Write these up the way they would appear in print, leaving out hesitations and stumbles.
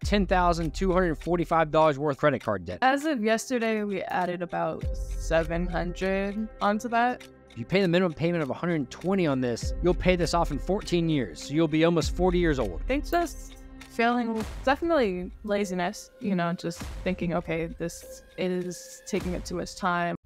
$10,245 worth of credit card debt. As of yesterday, we added about 700 onto that. If you pay the minimum payment of $120 on this, you'll pay this off in 14 years. So you'll be almost 40 years old. I think just feeling definitely laziness, you know, just thinking, okay, this is taking up too much time.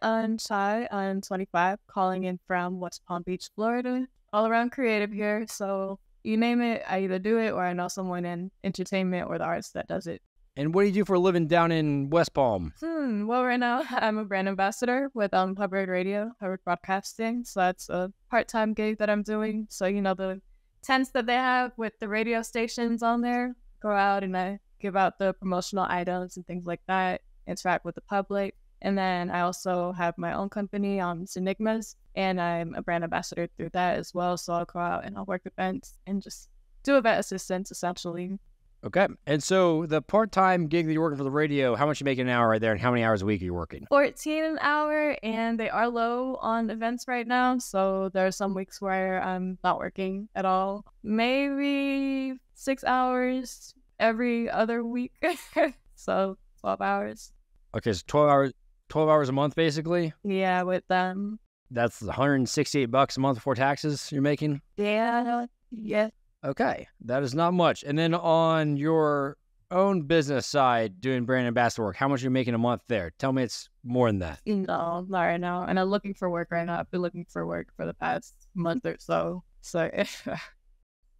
I'm Chai, I'm 25, calling in from West Palm Beach, Florida. All around creative here, so you name it, I either do it or I know someone in entertainment or the arts that does it. And what do you do for a living down in West Palm? Well, right now I'm a brand ambassador with Hubbard Radio, Hubbard Broadcasting. So that's a part-time gig that I'm doing. So, you know, the tents that they have with the radio stations on there, go out and I give out the promotional items and things like that, interact with the public. And then I also have my own company, Enigmas, and I'm a brand ambassador through that as well. So I'll go out and I'll work events and just do event assistance, essentially. Okay. And so the part-time gig that you're working for the radio, how much you make an hour right there, and how many hours a week are you working? 14 an hour, and they are low on events right now. So there are some weeks where I'm not working at all. Maybe 6 hours every other week. So 12 hours. Okay, so 12 hours a month, basically? Yeah, with them. That's $168 a month before taxes you're making? Yeah. Okay, that is not much. And then on your own business side, doing brand ambassador work, how much are you making a month there? Tell me it's more than that. No, not right now. And I'm looking for work right now. I've been looking for work for the past month or so. So,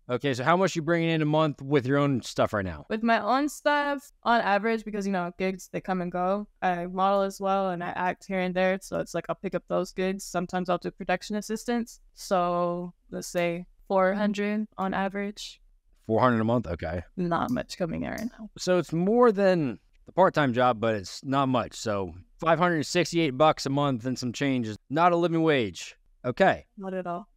okay, so how much you bringing in a month with your own stuff right now? with my own stuff, on average, because, you know, gigs, they come and go. I model as well, and I act here and there. So it's like I'll pick up those gigs. Sometimes I'll do production assistance. So let's say 400 on average. 400 a month? Okay. Not much coming in right now. So it's more than the part-time job, but it's not much. So $568 a month and some change is not a living wage. Okay. Not at all.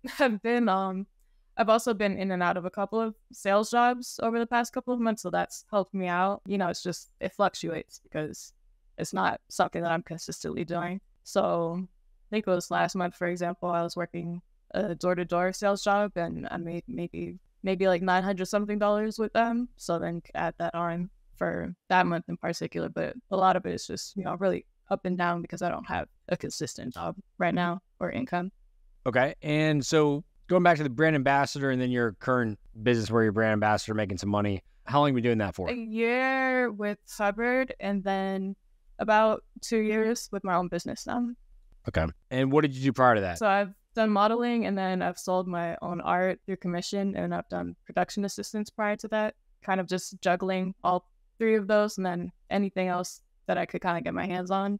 I've also been in and out of a couple of sales jobs over the past couple of months, so that's helped me out. You know, it's just, it fluctuates because it's not something that I'm consistently doing. So I think it was last month, for example, I was working a door-to-door sales job, and I made maybe like $900 something with them. So then add that on for that month in particular. But a lot of it is just, you know, really up and down because I don't have a consistent job right now or income. Okay. And so going back to the brand ambassador and then your current business where you're brand ambassador making some money, how long have you been doing that for? A year with Hubbard, and then about 2 years with my own business now. Okay. And what did you do prior to that? So I've done modeling, and then I've sold my own art through commission, and I've done production assistance prior to that, kind of just juggling all three of those, and then anything else that I could kind of get my hands on.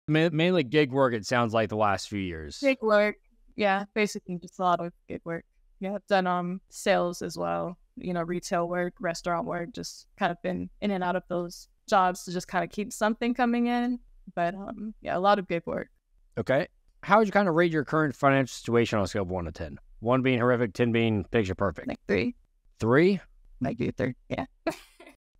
Mainly gig work, it sounds like, the last few years. Gig work, yeah, basically just a lot of gig work. Yeah, I've done sales as well, you know, retail work, restaurant work, just kind of been in and out of those jobs to just kind of keep something coming in. But yeah, a lot of gig work. Okay. How would you kind of rate your current financial situation on a scale of 1 to 10? 1 being horrific, 10 being picture perfect. Like 3. 3? Might be a 3, yeah.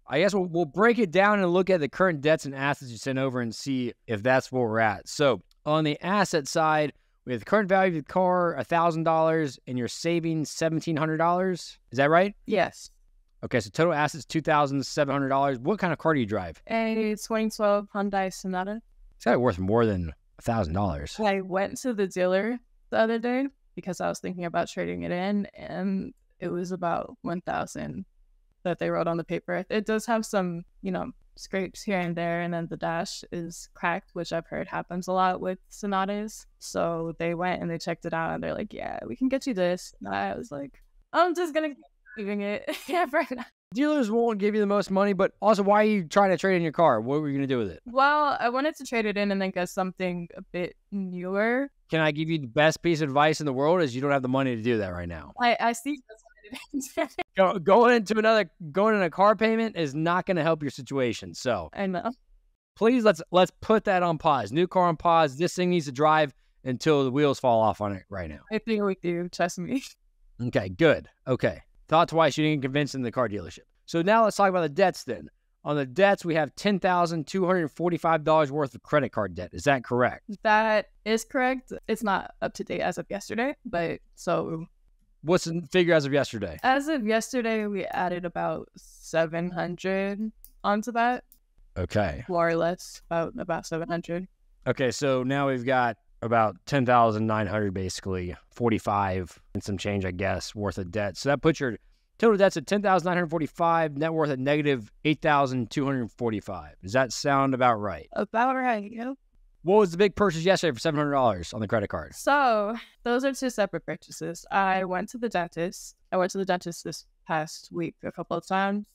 I guess we'll break it down and look at the current debts and assets you sent over and see if that's where we're at. So on the asset side, with current value of the car, $1,000, and you're saving $1,700. Is that right? Yes. Okay, so total assets, $2,700. What kind of car do you drive? A 2012 Hyundai Sonata. It's got to be worth more than $1,000. I went to the dealer the other day because I was thinking about trading it in, and it was about $1,000 that they wrote on the paper. It does have some, you know, scrapes here and there, and then the dash is cracked, which I've heard happens a lot with Sonatas. So they went and they checked it out, and they're like, yeah, we can get you this. And I was like, I'm just going to keep leaving it. Yeah, right now. Dealers won't give you the most money, but also, why are you trying to trade in your car? What were you going to do with it? Well, I wanted to trade it in and then get something a bit newer. Can I give you the best piece of advice in the world? Is you don't have the money to do that right now. I see that's what it is. Going in a car payment is not going to help your situation. So I know. Please, let's put that on pause. New car on pause. This thing needs to drive until the wheels fall off on it right now. I think we do. Trust me. Okay, good. Okay. Thought twice, you didn't convince in the car dealership. So now let's talk about the debts then. On the debts, we have $10,245 worth of credit card debt. Is that correct? That is correct. It's not up to date as of yesterday, but so What's the figure as of yesterday? As of yesterday, we added about 700 onto that. Okay. More or less, about 700. Okay, so now we've got about 10,900, basically 45 and some change, I guess, worth of debt. So that puts your total debts at 10,945, net worth at negative 8,245. Does that sound about right? About right, yep. What was the big purchase yesterday for $700 on the credit card? So those are two separate purchases. I went to the dentist. I went to the dentist this past week a couple of times.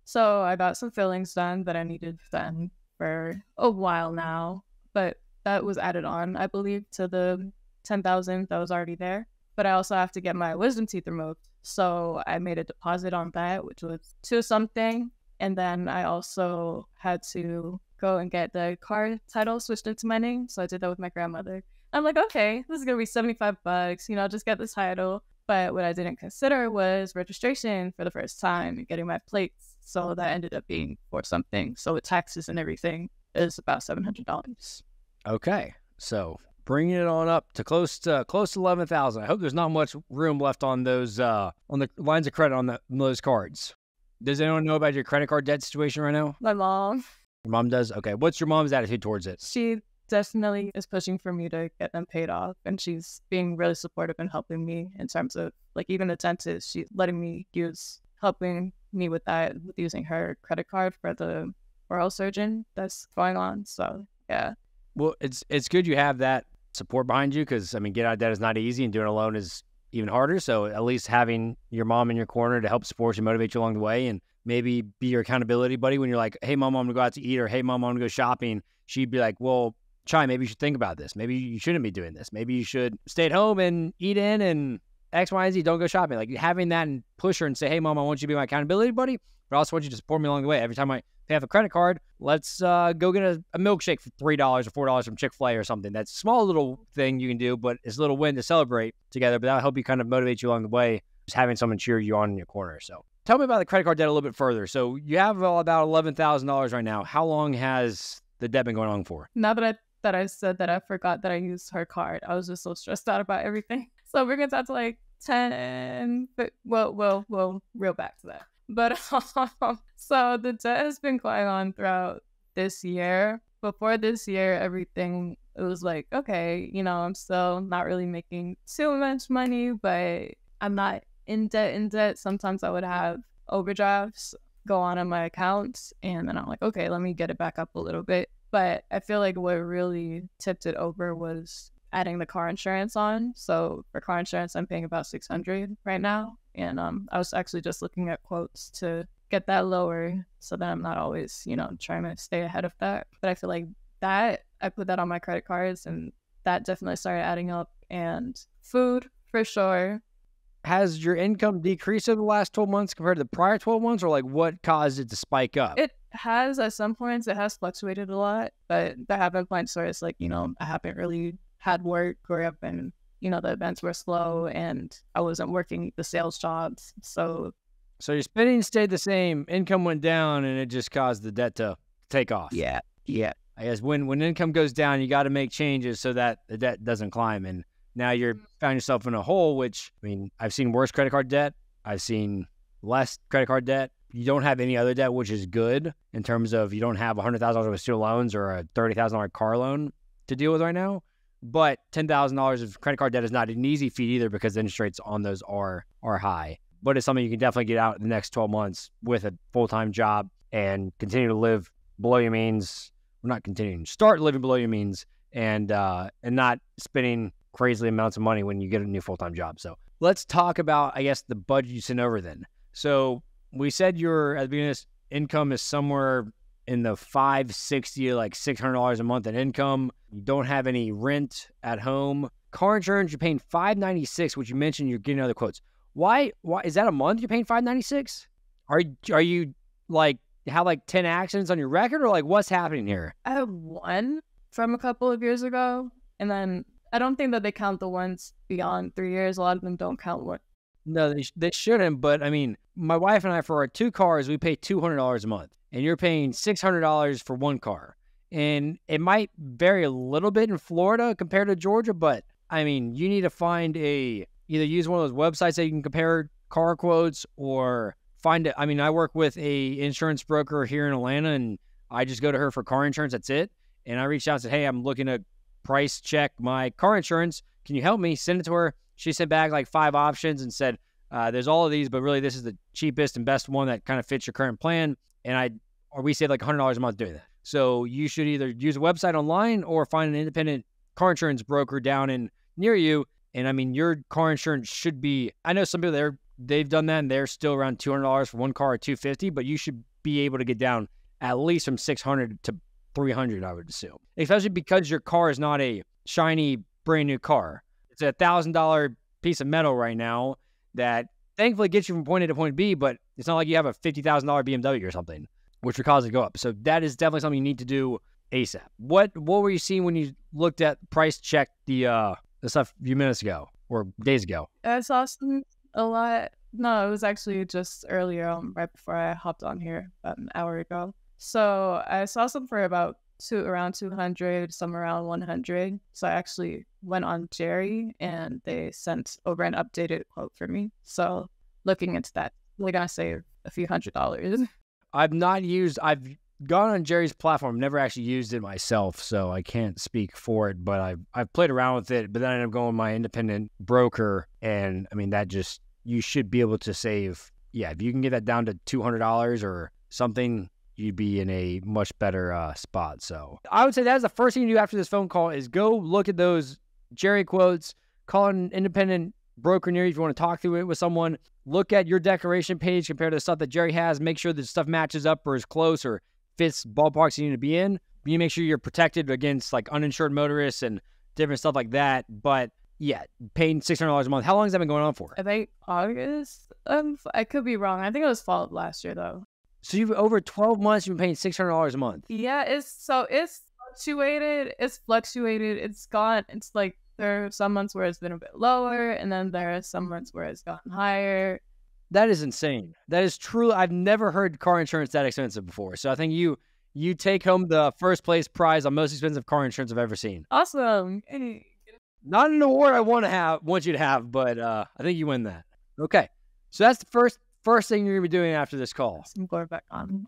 So I got some fillings done that I needed done for a while now, but that was added on, I believe, to the 10,000 that was already there. But I also have to get my wisdom teeth removed. So I made a deposit on that, which was 2 something. And then I also had to go and get the car title switched into my name. So I did that with my grandmother. I'm like, okay, this is going to be $75, just get the title. But what I didn't consider was registration for the first time and getting my plates. So that ended up being 4 something. So with taxes and everything, is about $700. Okay, so bringing it on up to close to 11,000. I hope there's not much room left on those on the lines of credit on those cards. Does anyone know about your credit card debt situation right now? My mom. Your mom does? Okay. What's your mom's attitude towards it? She definitely is pushing for me to get them paid off. And she's being really supportive and helping me in terms of, like, even the dentist, she's letting me helping me with that, with using her credit card for the oral surgeon that's going on. So, yeah. Well, it's good you have that support behind you because, getting out of debt is not easy and doing it alone is even harder. So at least having your mom in your corner to help support you, motivate you along the way, and maybe be your accountability buddy when you're like, hey, mom, I'm going to go out to eat, or hey, mom, I'm going to go shopping. She'd be like, well, Chai, maybe you should think about this. Maybe you shouldn't be doing this. Maybe you should stay at home and eat in and X, Y, and Z. Don't go shopping. Like having that and push her and say, hey, mom, I want you to be my accountability buddy, but I also want you to support me along the way. Every time I pay off a credit card, let's go get a milkshake for $3 or $4 from Chick-fil-A or something. That's a small little thing you can do, but it's a little win to celebrate together. But that'll help you kind of motivate you along the way, just having someone cheer you on in your corner. So tell me about the credit card debt a little bit further. So you have about $11,000 right now. How long has the debt been going on for? Now that I said that, I forgot that I used her card. I was just so stressed out about everything. So we're going to talk to like 10, but we'll reel back to that. But so the debt has been going on throughout this year. Before this year, everything, it was like, okay, I'm still not really making too much money, but I'm not in debt. Sometimes I would have overdrafts go on my accounts, and then I'm like, okay, let me get it back up a little bit. But I feel like what really tipped it over was adding the car insurance on. So for car insurance, I'm paying about $600 right now. And I was actually just looking at quotes to get that lower so that I'm not always, trying to stay ahead of that. But I feel like that, I put that on my credit cards, and that definitely started adding up. And food, for sure. Has your income decreased over the last 12 months compared to the prior 12 months, or like what caused it to spike up? It has, at some points, it has fluctuated a lot, but there have been points where it's like, I haven't really had work, or I've been, the events were slow and I wasn't working the sales jobs. So your spending stayed the same, income went down, and it just caused the debt to take off. Yeah. I guess when income goes down, you got to make changes so that the debt doesn't climb. And now you're found yourself in a hole, which, I've seen worse credit card debt. I've seen less credit card debt. You don't have any other debt, which is good in terms of you don't have $100,000 of student loans or a $30,000 car loan to deal with right now. But $10,000 of credit card debt is not an easy feat either, because the interest rates on those are high. But it's something you can definitely get out in the next 12 months with a full-time job and continue to live below your means. We're not continuing. Start living below your means and not spending crazy amounts of money when you get a new full-time job. So let's talk about, I guess, the budget you sent over then. So we said your, at the beginning of this, income is somewhere in the $560, like $600 a month in income. You don't have any rent at home. Car insurance, you're paying $596, which you mentioned you're getting other quotes. Why is that a month you're paying $596? Are you like have like 10 accidents on your record, or like what's happening here? I have one from a couple of years ago, and then I don't think that they count the ones beyond 3 years. A lot of them don't count one. No, they shouldn't. But my wife and I, for our 2 cars, we pay $200 a month, and you're paying $600 for 1 car. And it might vary a little bit in Florida compared to Georgia, but you need to find a either use one of those websites that you can compare car quotes or find it. I mean, I work with a insurance broker here in Atlanta, and I just go to her for car insurance. That's it. And I reached out and said, hey, I'm looking to price check my car insurance. Can you help me? Send it to her. She sent back like 5 options and said, there's all of these, but really this is the cheapest and best one that kind of fits your current plan. And we save like $100 a month doing that. So you should either use a website online or find an independent car insurance broker down in near you. And I mean, your car insurance should be, I know some people they've done that and they're still around $200 for one car or $250, but you should be able to get down at least from $600 to $300, I would assume. Especially because your car is not a shiny, brand new car. It's a $1,000 piece of metal right now that thankfully gets you from point A to point B, but it's not like you have a $50,000 BMW or something, which would cause it to go up. So that is definitely something you need to do ASAP. What were you seeing when you looked at price check the stuff a few minutes ago or days ago? I saw some a lot. No, it was actually just earlier, right before I hopped on here about an hour ago. So I saw some for around 200, some around 100. So I actually went on Jerry and they sent over an updated quote for me. So looking into that, we're gonna save a few $100s. I've gone on Jerry's platform, never actually used it myself, so I can't speak for it, but I've played around with it, but then I ended up going with my independent broker, and I mean, you should be able to save, if you can get that down to $200 or something, you'd be in a much better spot. So I would say that's the first thing you do after this phone call is go look at those Jerry quotes, call an independent broker near you if you want to talk through it with someone, look at your declaration page compared to the stuff that Jerry has, make sure that stuff matches up or is close or fits ballparks you need to be in. You make sure you're protected against like uninsured motorists and different stuff like that. But yeah, paying $600 a month. How long has that been going on for? I think August. I could be wrong. I think it was fall of last year though. So you've over 12 months you've been paying $600 a month. Yeah, it's fluctuated. It's gone. It's like there are some months where it's been a bit lower, and then there are some months where it's gotten higher. That is insane. That is true. I've never heard car insurance that expensive before. So I think you take home the first place prize on most expensive car insurance I've ever seen. Awesome. Hey. Not an award I want you to have, but I think you win that. Okay. So that's the first thing you're gonna be doing after this call. I'm going back on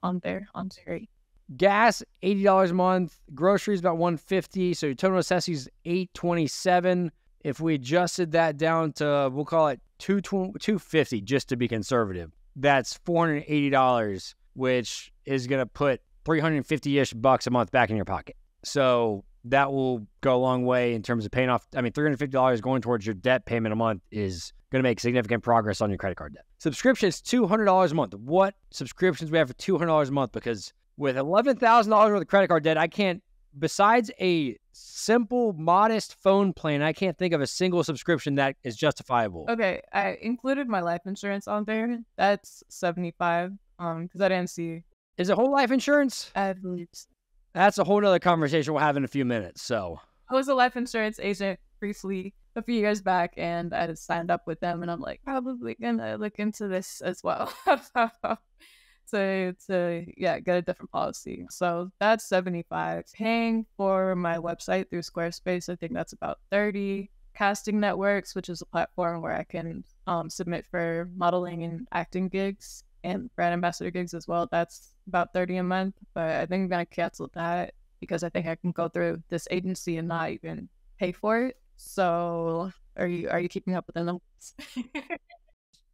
Jerry. Gas, $80 a month. Groceries about $150. So your total necessities $827. If we adjusted that down to, we'll call it $250 just to be conservative, that's $480, which is gonna put $350-ish bucks a month back in your pocket. So that will go a long way in terms of paying off. I mean, $350 going towards your debt payment a month is going to make significant progress on your credit card debt. Subscriptions, $200 a month. What subscriptions we have for $200 a month? Because with $11,000 worth of credit card debt, I can't, besides a simple, modest phone plan, I can't think of a single subscription that is justifiable. Okay, I included my life insurance on there. That's $75. Because I didn't see. Is it whole life insurance? I believe so. That's a whole nother conversation we'll have in a few minutes. So I was a life insurance agent briefly a few years back, and I just signed up with them, and I'm like, probably gonna look into this as well. to get a different policy. So that's $75. Paying for my website through Squarespace, I think that's about $30. Casting Networks, which is a platform where I can submit for modeling and acting gigs and brand ambassador gigs as well. That's about $30 a month, but I think I'm gonna cancel that because I think I can go through this agency and not even pay for it. So are you keeping up with the numbers?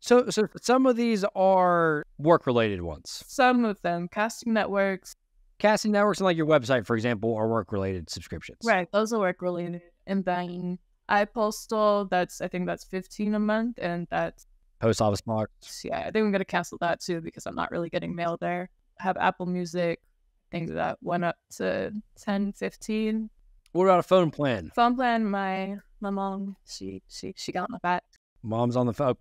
So some of these are work-related ones. Some of them, Casting Networks and like your website, for example, are work-related subscriptions. Right, those are work-related. And then iPostal, I think that's $15 a month, and that's Post office box. Yeah, I think I'm gonna cancel that too because I'm not really getting mail there. I have Apple Music. I think that went up to $10, $15. What about a phone plan? Phone plan, my mom, she got my back. Mom's on the phone.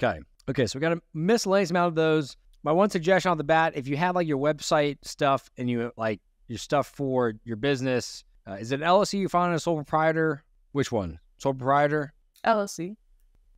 Okay, so we got a miscellaneous amount of those. My one suggestion off the bat, if you have like your website stuff and you like your stuff for your business, is it LLC you find a sole proprietor? Which one? Sole proprietor? LLC,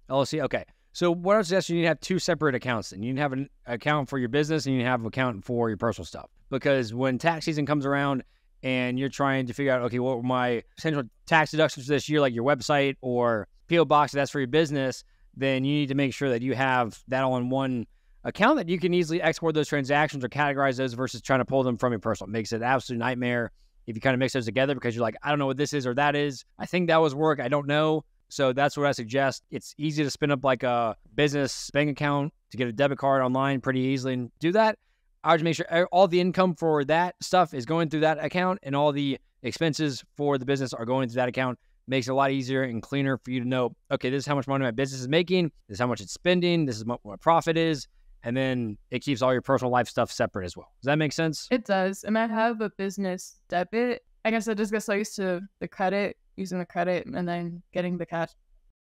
okay. So what I would suggest, you need to have 2 separate accounts. And you need to have an account for your business and you need to have an account for your personal stuff. Because when tax season comes around and you're trying to figure out, okay, what were my potential tax deductions for this year, like your website or P.O. box, that's for your business, then you need to make sure that you have that all in one account that you can easily export those transactions or categorize those versus trying to pull them from your personal. It makes it an absolute nightmare if you kind of mix those together because you're like, I don't know what this is or that is. I think that was work. I don't know. So that's what I suggest. It's easy to spin up like a business bank account to get a debit card online pretty easily and do that. I would make sure all the income for that stuff is going through that account and all the expenses for the business are going through that account. Makes it a lot easier and cleaner for you to know, okay, this is how much money my business is making. This is how much it's spending. This is what my profit is. And then it keeps all your personal life stuff separate as well. Does that make sense? It does. And I have a business debit. I guess I just get so used to the credit, using the credit, and then getting the cash.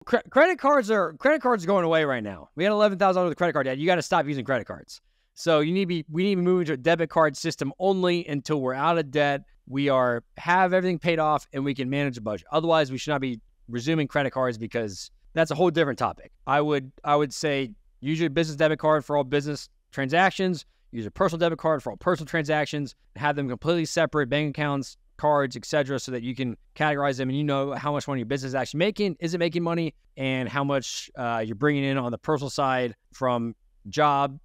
Credit cards are going away right now. We had $11,000 with credit card debt. You got to stop using credit cards. So we need to be moving to a debit card system only until we're out of debt. We have everything paid off and we can manage a budget. Otherwise, we should not be resuming credit cards because that's a whole different topic. I would say use your business debit card for all business transactions. Use your personal debit card for all personal transactions. Have them completely separate bank accounts, cards, etc., so that you can categorize them and you know how much money your business is actually making, is it making money, and how much you're bringing in on the personal side from job,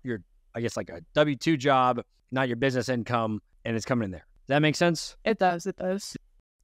I guess like a W-2 job, not your business income, and it's coming in there. Does that make sense? It does. It does.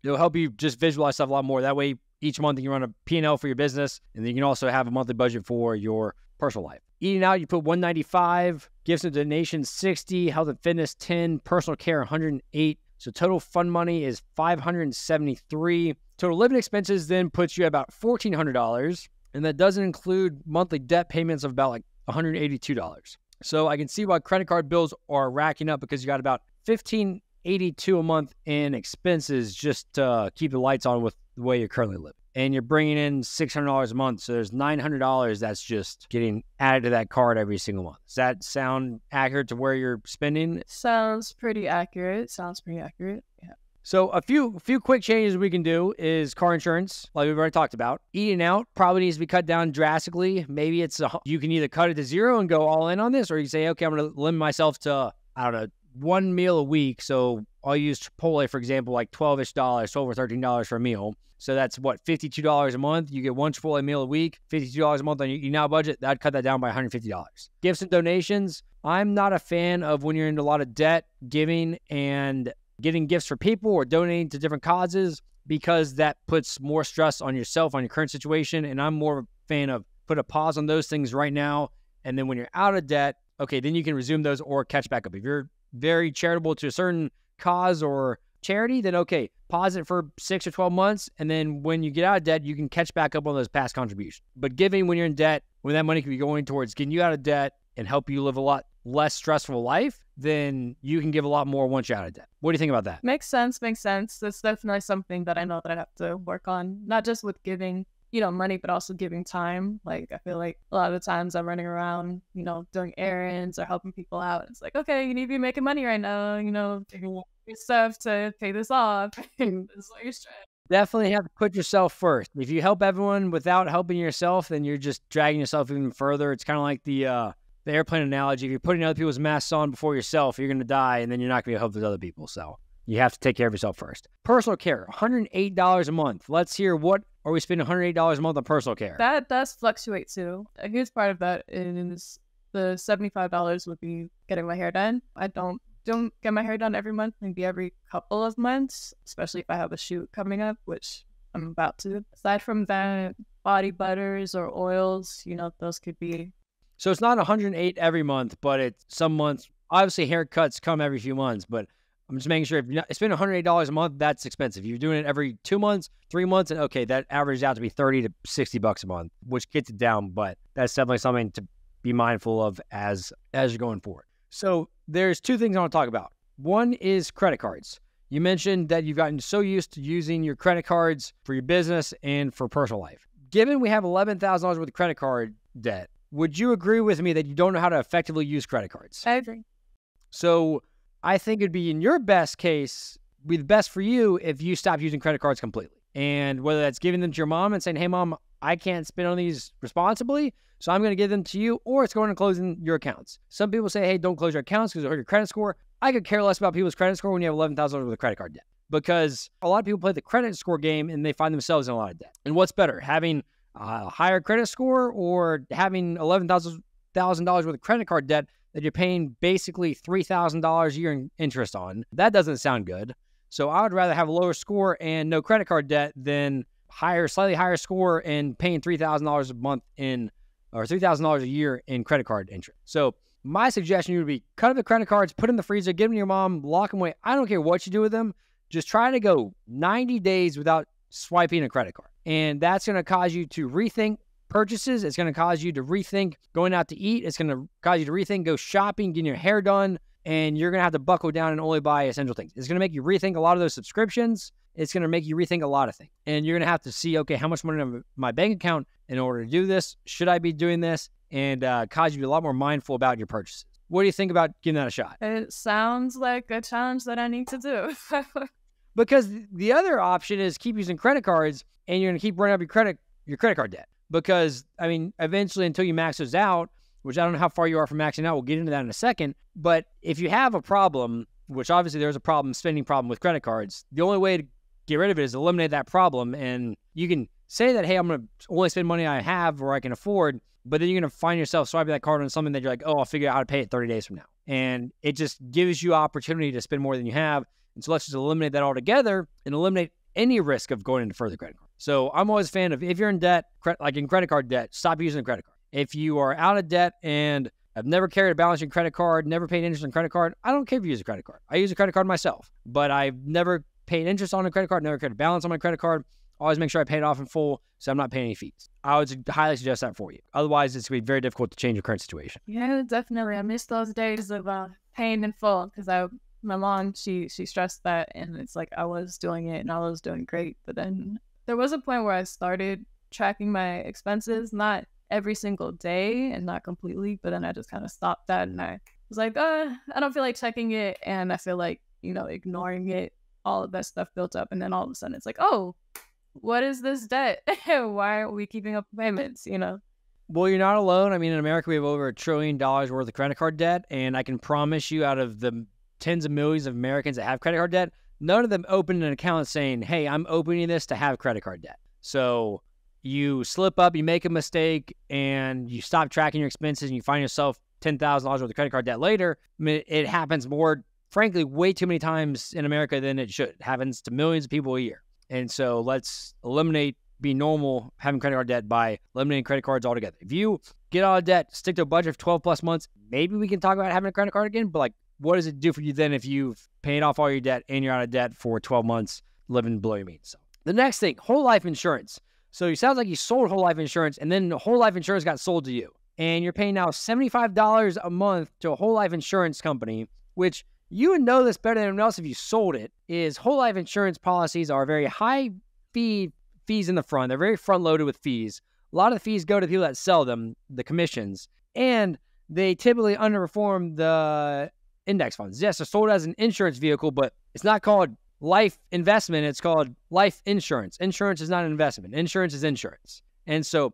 It'll help you just visualize stuff a lot more. That way, each month you can run a P&L for your business, and then you can also have a monthly budget for your personal life. Eating out, you put $195, gifts and donations $60, health and fitness $10, personal care $108. So total fund money is $573. Total living expenses then puts you at about $1,400, and that doesn't include monthly debt payments of about like $182. So I can see why credit card bills are racking up because you got about $1,582 a month in expenses just to keep the lights on with the way you currently live. And you're bringing in $600 a month. So there's $900 that's just getting added to that card every single month. Does that sound accurate to where you're spending? Sounds pretty accurate. Yeah. So a few quick changes we can do is car insurance, like we've already talked about. Eating out probably needs to be cut down drastically. Maybe you can either cut it to zero and go all in on this, or you say, okay, I'm going to limit myself to, I don't know, one meal a week. So I'll use Chipotle, for example, like $12 or $13 for a meal. So that's what, $52 a month. You get one Chipotle meal a week, $52 a month on your Eat Now budget. That'd cut that down by $150. Gifts and donations. I'm not a fan of when you're into a lot of debt, giving and getting gifts for people or donating to different causes because that puts more stress on yourself, on your current situation. And I'm more of a fan of put a pause on those things right now. And then when you're out of debt, okay, then you can resume those or catch back up. If you're very charitable to a certain cause or charity, then okay, pause it for 6 or 12 months. And then when you get out of debt, you can catch back up on those past contributions. But giving when you're in debt, when that money could be going towards getting you out of debt and help you live a lot less stressful life, then you can give a lot more once you're out of debt. What do you think about that? Makes sense. That's definitely something that I know that I have to work on, not just with giving, money, but also giving time. Like, I feel like a lot of the times I'm running around, doing errands or helping people out. It's like, okay, you need to be making money right now, taking your stuff to pay this off. And it's like you're stressed. Definitely have to put yourself first. If you help everyone without helping yourself, then you're just dragging yourself even further. It's kind of like the airplane analogy. If you're putting other people's masks on before yourself, you're going to die, and then you're not going to help those other people. So you have to take care of yourself first. Personal care, $108 a month. Let's hear, what are we spending $108 a month on personal care? That does fluctuate too. A huge part of that is the $75 would be getting my hair done. I don't get my hair done every month, maybe every couple of months, especially if I have a shoot coming up, which I'm about to. Aside from that, body butters or oils, those could be. So it's not $108 every month, but it's some months. Obviously, haircuts come every few months, but I'm just making sure if you're spending $108 a month, that's expensive. If you're doing it every 2 months, 3 months, and okay, that averages out to be $30 to $60 a month, which gets it down, but that's definitely something to be mindful of as you're going forward. So there's two things I want to talk about. One is credit cards. You mentioned that you've gotten so used to using your credit cards for your business and for personal life. Given we have $11,000 worth of credit card debt, would you agree with me that you don't know how to effectively use credit cards? I agree. So I think it'd be, in your best case, be the best for you if you stop using credit cards completely. And whether that's giving them to your mom and saying, hey, mom, I can't spend on these responsibly, so I'm going to give them to you, or it's going to closing your accounts. Some people say, hey, don't close your accounts because it'll hurt your credit score. I could care less about people's credit score when you have $11,000 worth of credit card debt, because a lot of people play the credit score game and they find themselves in a lot of debt. And what's better, having higher credit score or having $11,000 worth of credit card debt that you're paying basically $3,000 a year in interest on. That doesn't sound good. So I would rather have a lower score and no credit card debt than slightly higher score and paying $3,000 a month or $3,000 a year in credit card interest. So my suggestion would be cut up the credit cards, put them in the freezer, give them to your mom, lock them away. I don't care what you do with them. Just try to go 90 days without swiping a credit card. And that's going to cause you to rethink purchases. It's going to cause you to rethink going out to eat. It's going to cause you to rethink go shopping, getting your hair done, and you're going to have to buckle down and only buy essential things. It's going to make you rethink a lot of those subscriptions. It's going to make you rethink a lot of things. And you're going to have to see, okay, how much money in my bank account in order to do this? Should I be doing this? And cause you to be a lot more mindful about your purchases. What do you think about giving that a shot? It sounds like a challenge that I need to do. Because the other option is keep using credit cards and you're going to keep running up your credit card debt. Because, I mean, eventually until you max those out, which I don't know how far you are from maxing out, we'll get into that in a second. But if you have a problem, which obviously there's a spending problem with credit cards, the only way to get rid of it is eliminate that problem. And you can say that, hey, I'm going to only spend money I have or I can afford, but then you're going to find yourself swiping that card on something that you're like, oh, I'll figure out how to pay it 30 days from now. And it just gives you opportunity to spend more than you have. And so let's just eliminate that altogether and eliminate any risk of going into further credit card. So I'm always a fan of if you're in debt, like in credit card debt, stop using a credit card. If you are out of debt and I've never carried a balance in credit card, never paid interest on credit card, I don't care if you use a credit card. I use a credit card myself, but I've never paid interest on a credit card, never carried a balance on my credit card. Always make sure I pay it off in full so I'm not paying any fees. I would highly suggest that for you. Otherwise, it's going to be very difficult to change your current situation. Yeah, definitely. I miss those days of paying in full because my mom, she stressed that, and it's like I was doing it and I was doing great. But then there was a point where I started tracking my expenses, not every single day and not completely, but then I just kind of stopped that and I was like, I don't feel like checking it, and I feel like, ignoring it, all of that stuff built up, and then all of a sudden it's like, oh, what is this debt? Why are we keeping up payments, Well, you're not alone. I mean, in America, we have over $1 trillion worth of credit card debt, and I can promise you out of the tens of millions of Americans that have credit card debt, none of them open an account saying, hey, I'm opening this to have credit card debt. So you slip up, you make a mistake, and you stop tracking your expenses, and you find yourself $10,000 worth of credit card debt later. I mean, it happens frankly, way too many times in America than it should. It happens to millions of people a year. And so let's be normal having credit card debt by eliminating credit cards altogether. If you get out of debt, stick to a budget for 12 plus months, maybe we can talk about having a credit card again. But like, what does it do for you then if you've paid off all your debt and you're out of debt for 12 months living below your means? So the next thing, whole life insurance. So it sounds like you sold whole life insurance and then whole life insurance got sold to you. And you're paying now $75 a month to a whole life insurance company, which you would know this better than anyone else if you sold it, is whole life insurance policies are very high fees in the front. They're very front loaded with fees. A lot of the fees go to the people that sell them, the commissions, and they typically underperform the index funds. Yes, they're sold as an insurance vehicle, but it's not called life investment. It's called life insurance. Insurance is not an investment. Insurance is insurance. And so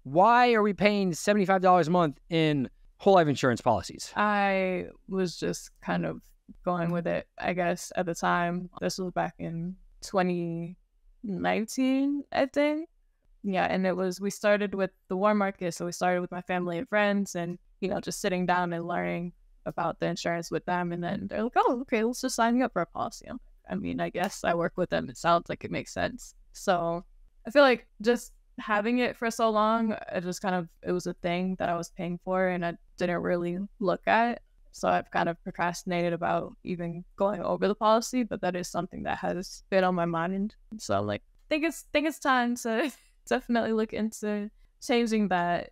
why are we paying $75 a month in whole life insurance policies? I was just kind of going with it, I guess, at the time. This was back in 2019, I think. Yeah, and we started with the war market, so we started with my family and friends and, just sitting down and learning about the insurance with them, and then they're like, oh, okay, let's just sign you up for a policy. I mean, I guess I work with them. It sounds like it makes sense. So I feel like just having it for so long, it was a thing that I was paying for and I didn't really look at. So I've kind of procrastinated about even going over the policy, but that is something that has been on my mind. So I'm like, think it's time to definitely look into changing that.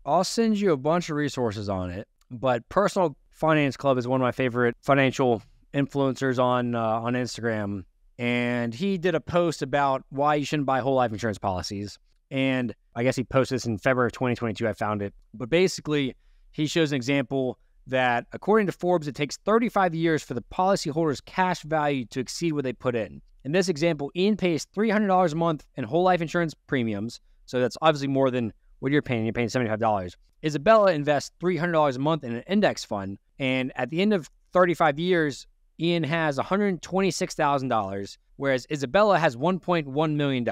I'll send you a bunch of resources on it, but Personal Finance Club is one of my favorite financial influencers on Instagram, and he did a post about why you shouldn't buy whole life insurance policies. And I guess he posted this in February of 2022. I found it, but basically he shows an example that according to Forbes, it takes 35 years for the policyholder's cash value to exceed what they put in. In this example, Ian pays $300 a month in whole life insurance premiums, so that's obviously more than what you're paying. You're paying $75. Isabella invests $300 a month in an index fund, and at the end of 35 years, Ian has $126,000, whereas Isabella has $1.1 million.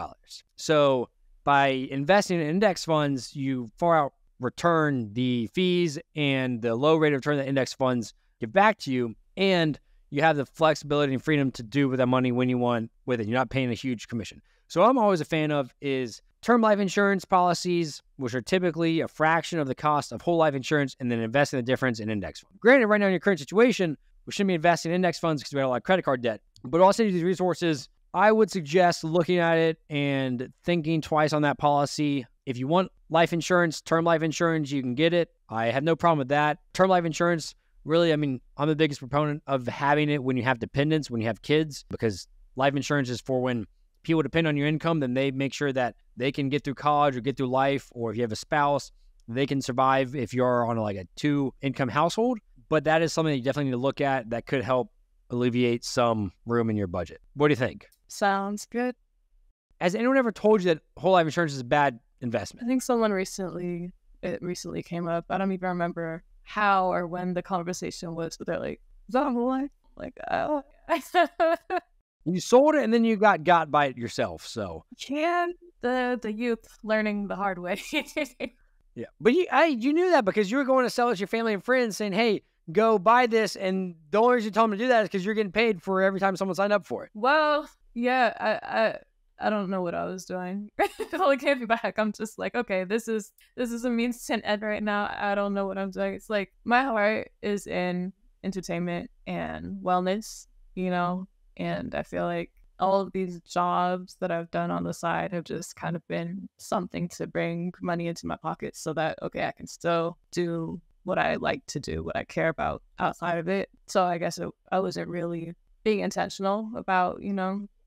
So by investing in index funds, you far out return the fees and the low rate of return that index funds give back to you. And you have the flexibility and freedom to do with that money when you want with it. You're not paying a huge commission. So what I'm always a fan of is term life insurance policies, which are typically a fraction of the cost of whole life insurance, and then investing the difference in index funds. Granted, right now in your current situation, we shouldn't be investing in index funds because we have a lot of credit card debt. But also these resources, I would suggest looking at it and thinking twice on that policy. If you want life insurance, term life insurance, you can get it. I have no problem with that. Term life insurance, really, I mean, I'm the biggest proponent of having it when you have dependents, when you have kids, because life insurance is for when people depend on your income, then they make sure that they can get through college or get through life, or if you have a spouse, they can survive if you're on like a 2-income household. But that is something that you definitely need to look at that could help alleviate some room in your budget. What do you think? Sounds good. Has anyone ever told you that whole life insurance is a bad investment? I think someone recently came up. I don't even remember how or when the conversation was, but they're like, is that a whole life? Like, oh. You sold it and then you got by it yourself. So yeah, the youth learning the hard way. Yeah, but you knew that because you were going to sell it to your family and friends, saying, "Hey, go buy this." And the only reason you told them to do that is because you're getting paid for every time someone signed up for it. Well, yeah, I don't know what I was doing. It can't be back. I'm just like, okay, this is a means to an end right now. I don't know what I'm doing. It's like my heart is in entertainment and wellness, and I feel like all of these jobs that I've done on the side have just kind of been something to bring money into my pocket so that, okay, I can still do what I like to do, what I care about outside of it. So I guess I wasn't really being intentional about,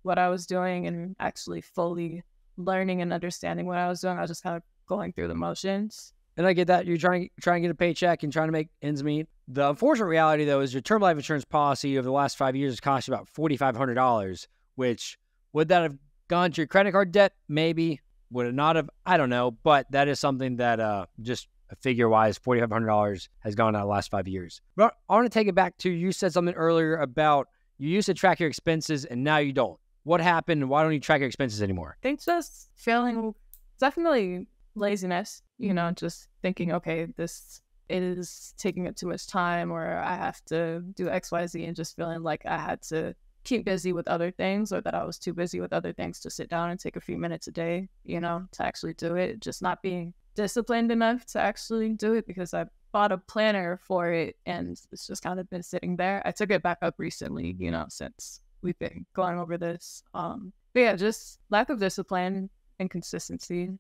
what I was doing and actually fully learning and understanding what I was doing. I was just kind of going through the motions. And I get that. You're trying to get a paycheck and trying to make ends meet. The unfortunate reality, though, is your term life insurance policy over the last 5 years has cost you about $4,500, which would that have gone to your credit card debt? Maybe. Would it not have? I don't know. But that is something that just figure-wise, $4,500 has gone out the last 5 years. But I want to take it back to, you said something earlier about you used to track your expenses and now you don't. What happened? Why don't you track your expenses anymore? I think just feeling, definitely laziness, just thinking, okay, this is taking up too much time, or I have to do X, Y, Z, and just feeling like I had to keep busy with other things, or that I was too busy with other things to sit down and take a few minutes a day, to actually do it. Just not being disciplined enough to actually do it because I bought a planner for it and it's just kind of been sitting there. I took it back up recently, since we've been going over this. But yeah, just lack of discipline and consistency.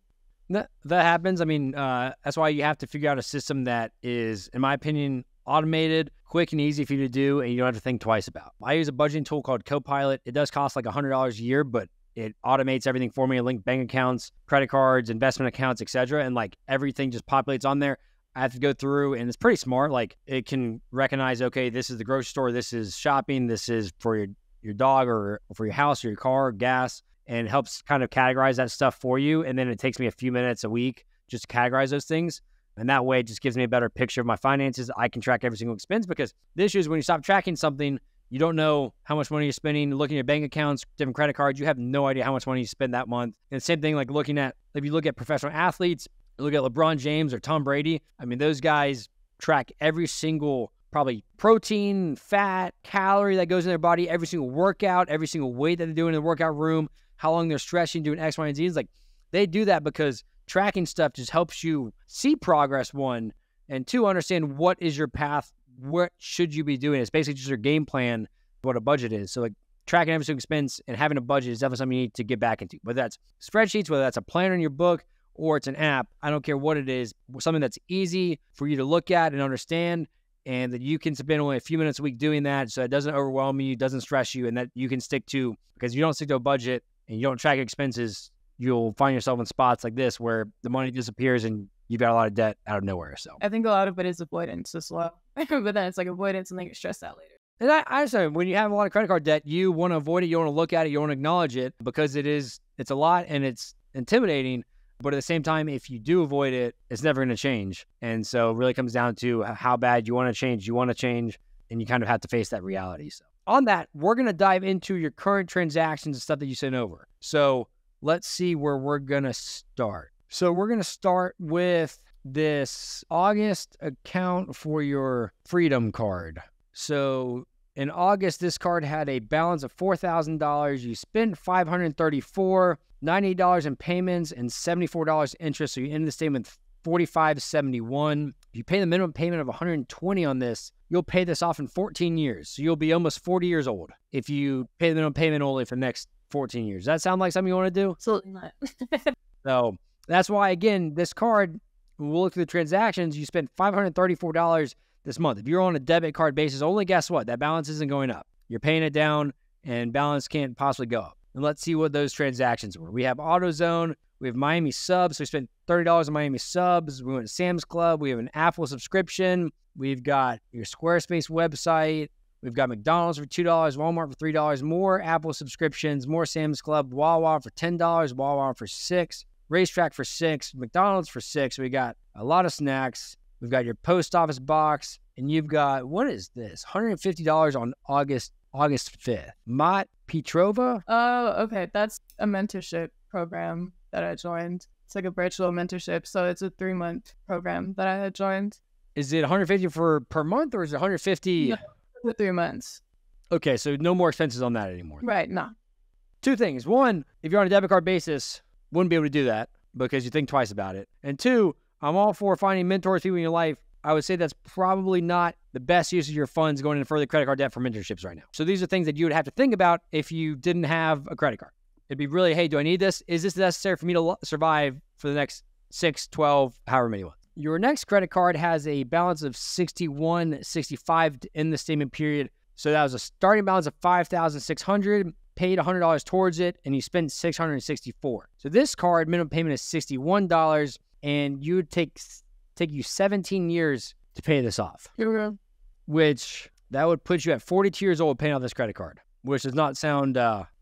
That happens. I mean, that's why you have to figure out a system that is, in my opinion, automated, quick and easy for you to do, and you don't have to think twice about. I use a budgeting tool called Copilot. It does cost like $100 a year, but it automates everything for me. I link bank accounts, credit cards, investment accounts, etc., and like everything just populates on there. I have to go through, and it's pretty smart. Like it can recognize, okay, this is the grocery store, this is shopping, this is for your dog or for your house or your car, gas, and it helps kind of categorize that stuff for you. And then it takes me a few minutes a week just to categorize those things. And that way it just gives me a better picture of my finances. I can track every single expense, because the issue is when you stop tracking something, you don't know how much money you're spending. Looking at your bank accounts, different credit cards, you have no idea how much money you spend that month. And same thing, like if you look at professional athletes, look at LeBron James or Tom Brady. I mean, those guys track every single probably protein, fat, calorie that goes in their body, every single workout, every single weight that they're doing in the workout room, how long they're stretching, doing X, Y, and Z. It's like they do that because tracking stuff just helps you see progress, one, and two, understand what is your path, what should you be doing. It's basically just your game plan, what a budget is. So like tracking every single expense and having a budget is definitely something you need to get back into, whether that's spreadsheets, whether that's a planner in your book, or it's an app. I don't care what it is, something that's easy for you to look at and understand, and that you can spend only a few minutes a week doing that, so it doesn't overwhelm you, doesn't stress you, and that you can stick to. Because if you don't stick to a budget and you don't track your expenses, you'll find yourself in spots like this where the money disappears and you've got a lot of debt out of nowhere. So I think a lot of it is avoidance as well. But then it's like avoidance and then you're stressed out later. And I understand when you have a lot of credit card debt, you want to avoid it, you want to look at it, you want to acknowledge it, because it's a lot and it's intimidating. But at the same time, if you do avoid it, it's never going to change. And so it really comes down to how bad you want to change, and you kind of have to face that reality. So on that, we're going to dive into your current transactions and stuff that you sent over. So let's see where we're going to start. So we're going to start with this August account for your Freedom card. So in August, this card had a balance of $4,000. You spent $534, $98 in payments, and $74 interest. So you end the statement with $45.71. If you pay the minimum payment of $120 on this, you'll pay this off in 14 years. So you'll be almost 40 years old if you pay the minimum payment only for the next 14 years. Does that sound like something you want to do? Absolutely not. So that's why, again, this card, when we'll look through the transactions, you spent $534 this month. If you're on a debit card basis, only guess what? That balance isn't going up. You're paying it down, and balance can't possibly go up. And let's see what those transactions were. We have AutoZone. We have Miami subs. So we spent $30 on Miami subs. We went to Sam's Club. We have an Apple subscription. We've got your Squarespace website. We've got McDonald's for $2, Walmart for $3, more Apple subscriptions, more Sam's Club, Wawa for $10, Wawa for $6, Racetrack for $6, McDonald's for $6. So we got a lot of snacks. We've got your post office box, and you've got, what is this? $150 on August 5th. Mott Petrova? Oh, okay. That's a mentorship program that I joined. It's like a virtual mentorship. So it's a 3-month program that I had joined. Is it $150 per month, or is it $150? No, for 3 months. Okay, so no more expenses on that anymore. Right, no. Two things. One, if you're on a debit card basis, wouldn't be able to do that because you think twice about it. And two, I'm all for finding mentors, people in your life. I would say that's probably not the best use of your funds going into further credit card debt for mentorships right now. So these are things that you would have to think about if you didn't have a credit card. It'd be really, hey, do I need this? Is this necessary for me to survive for the next 6, 12, however many months? Your next credit card has a balance of $61.65 in the statement period. So that was a starting balance of $5,600, paid $100 towards it, and you spent $664. So this card, minimum payment is $61, and you would take you 17 years to pay this off. Which that would put you at 42 years old paying off this credit card, which does not sound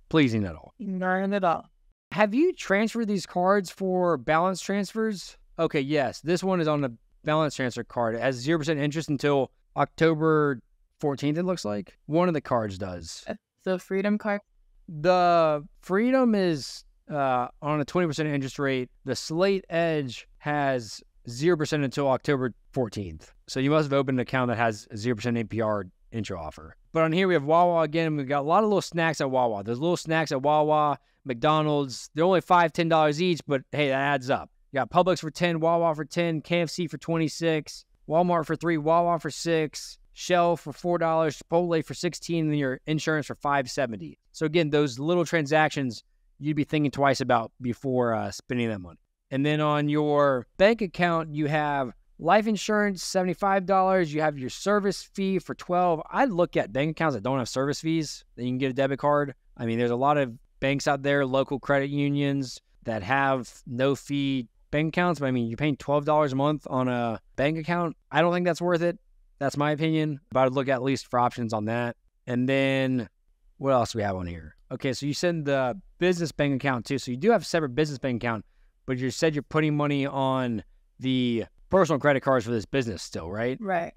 pleasing at all. Not at all. Have you transferred these cards for balance transfers? Okay, yes. This one is on the balance transfer card. It has 0% interest until October 14th, it looks like. One of the cards does. The Freedom card? The Freedom is on a 20% interest rate. The Slate Edge has 0% until October 14th. So you must have opened an account that has a 0% APR intro offer. But on here we have Wawa again. We've got a lot of little snacks at Wawa. There's little snacks at Wawa, McDonald's. They're only $5, $10 each, but hey, that adds up. You got Publix for $10, Wawa for $10, KFC for $26, Walmart for $3, Wawa for $6, Shell for $4, Chipotle for $16, and your insurance for $5.70. So again, those little transactions you'd be thinking twice about before spending that money. And then on your bank account, you have life insurance, $75. You have your service fee for $12. I'd look at bank accounts that don't have service fees that you can get a debit card. I mean, there's a lot of banks out there, local credit unions that have no fee bank accounts. But I mean, you're paying $12 a month on a bank account. I don't think that's worth it. That's my opinion. But I'd look at least for options on that. And then what else do we have on here? Okay, so you send the business bank account too. So you do have a separate business bank account, but you said you're putting money on the personal credit cards for this business still, right? Right.